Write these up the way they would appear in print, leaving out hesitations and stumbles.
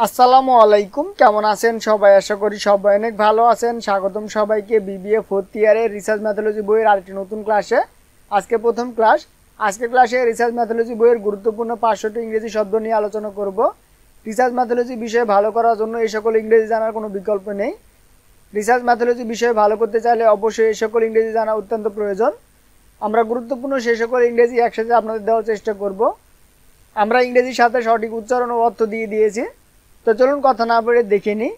আসসালামু আলাইকুম, কেমন আছেন সবাই? আশা করি সবাই অনেক ভালো আছেন। স্বাগতম সবাইকে বিবিএ ফোর্থ ইয়ারের রিসার্চ ম্যাথোলজি বইয়ের আরেকটি নতুন ক্লাসে। আজকে প্রথম ক্লাস। আজকের ক্লাসে রিসার্চ ম্যাথোলজি বইয়ের গুরুত্বপূর্ণ 500টি ইংরেজি শব্দ নিয়ে আলোচনা করব। রিসার্চ ম্যাথোলজি বিষয়ে ভালো করার জন্য এই সকল ইংরেজি জানার কোনো বিকল্প নেই। রিসার্চ ম্যাথোলজি বিষয়ে ভালো করতে চাইলে অবশ্যই এই সকল ইংরেজি জানা অত্যন্ত প্রয়োজন। আমরা গুরুত্বপূর্ণ সেই সকল ইংরেজি একসাথে আপনাদের দেওয়ার চেষ্টা করব। আমরা ইংরেজির সাথে সঠিক উচ্চারণ ও অর্থ দিয়ে দিয়েছি। তো চলুন কথা না বলে দেখে নিই।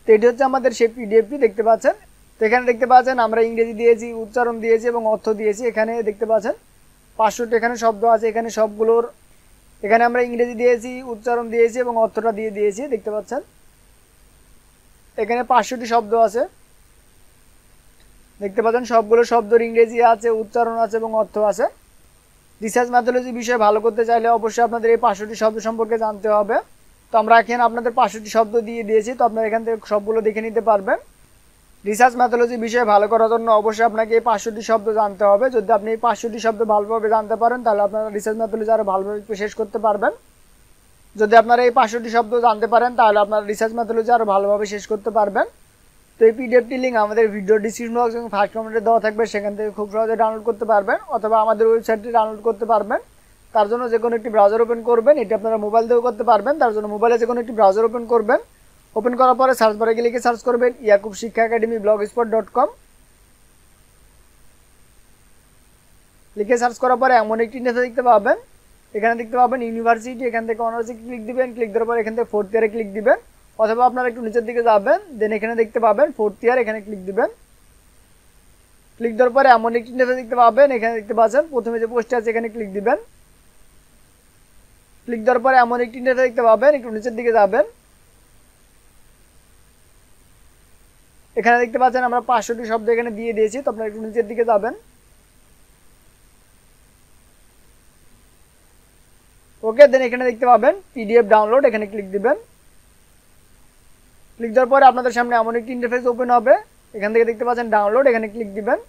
তো এটি হচ্ছে আমাদের সেই পিডিএফটি, দেখতে পাচ্ছেন। তো এখানে দেখতে পাচ্ছেন আমরা ইংরেজি দিয়েছি, উচ্চারণ দিয়েছি এবং অর্থ দিয়েছি। এখানে দেখতে পাচ্ছেন 500টি এখানে শব্দ আছে। এখানে সবগুলোর এখানে আমরা ইংরেজি দিয়েছি, উচ্চারণ দিয়েছি এবং অর্থটা দিয়ে দিয়েছি, দেখতে পাচ্ছেন। এখানে 500টি শব্দ আছে, দেখতে পাচ্ছেন। সবগুলো শব্দের ইংরেজি আছে, উচ্চারণ আছে এবং অর্থ আছে। রিসার্চ ম্যাথোলজি বিষয়ে ভালো করতে চাইলে অবশ্যই আপনাদের এই 500টি শব্দ সম্পর্কে জানতে হবে। তো আমরা এখানে আপনাদের 500টি শব্দ দিয়ে দিয়েছি, তো আপনারা এখান থেকে সবগুলো দেখে নিতে পারবেন। রিসার্চ ম্যাথোলজি বিষয়ে ভালো করার জন্য অবশ্যই আপনাকে এই 500টি শব্দ জানতে হবে। যদি আপনি এই 500টি শব্দ ভালোভাবে জানতে পারেন তাহলে আপনারা রিসার্চ ম্যাথোলজি আরও ভালোভাবে শেষ করতে পারবেন। যদি আপনারা এই 500টি শব্দ জানতে পারেন তাহলে আপনারা রিসার্চ ম্যাথোলজি আরও ভালোভাবে শেষ করতে পারবেন। তো এই পিডিএফটি লিঙ্ক আমাদের ভিডিও ডিসক্রিপশন বক্স এবং ফার্স্ট কমেন্টে দেওয়া থাকবে, সেখান থেকে খুব সহজে ডাউনলোড করতে পারবেন, অথবা আমাদের ওয়েবসাইটটি ডাউনলোড করতে পারবেন। তার জন্য যে কোনো একটি ব্রাউজার ওপেন করবেন। এটি আপনারা মোবাইল দিয়েও করতে পারবেন। তার জন্য মোবাইলে যে কোনো একটি ব্রাউজার ওপেন করবেন। ওপেন করার পরে সার্চ বারে গিয়ে লিখে সার্চ করবেন ইয়াকুব শিক্ষা একাডেমি blogspot.com। লিখে সার্চ করার পরে এমন একটি ইন্টারফেস দেখতে পাবেন। এখানে দেখতে পাবেন ইউনিভার্সিটি। এখান থেকে অনার্সে ক্লিক দিবেন। ক্লিক দেওয়ার পরে এখান থেকে ফোর্থ ইয়ারে ক্লিক দিবেন, অথবা আপনারা একটু নিচের দিকে যাবেন, দেন এখানে দেখতে পাবেন ফোর্থ ইয়ার, এখানে ক্লিক দিবেন। ক্লিক দেওয়ার পরে এমন একটি ইন্টারফেস দেখতে পাবেন। এখানে দেখতে পাচ্ছেন প্রথমে যে পোস্টে আছে এখানে ক্লিক দিবেন। ক্লিক দেওয়ার পরে এমন একটি ইন্টারফেস দেখতে পাবেন, একটু নিচের দিকে যাবেন। এখানে দেখতে পাচ্ছেন আমরা 500টি শব্দ এখানে দিয়ে দিয়েছি, তো আপনারা একটু নিচের দিকে যাবেন। ওকে, দেন এখানে দেখতে পাবেন পিডিএফ ডাউনলোড, এখানে ক্লিক দিবেন। ক্লিক দেওয়ার পরে আপনাদের সামনে এমন একটি ইন্টারফেস ওপেন হবে। এখান থেকে দেখতে পাচ্ছেন ডাউনলোড, এখানে ক্লিক দিবেন।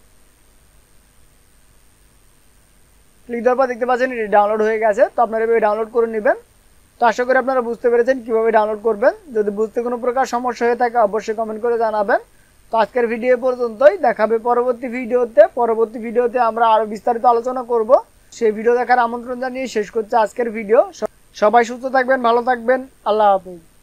ক্লিক দেওয়ার পর দেখতে পাচ্ছেন এটি ডাউনলোড হয়ে গেছে। তো আপনারা এভাবে ডাউনলোড করে নেবেন। তো আশা করি আপনারা বুঝতে পেরেছেন কীভাবে ডাউনলোড করবেন। যদি বুঝতে কোনো প্রকার সমস্যা হয়ে থাকে অবশ্যই কমেন্ট করে জানাবেন। তো আজকের ভিডিও পর্যন্তই, দেখাবে পরবর্তী ভিডিওতে। পরবর্তী ভিডিওতে আমরা আরও বিস্তারিত আলোচনা করব। সেই ভিডিও দেখার আমন্ত্রণ জানিয়ে শেষ করছি আজকের ভিডিও। সবাই সুস্থ থাকবেন, ভালো থাকবেন। আল্লাহ হাফেজ।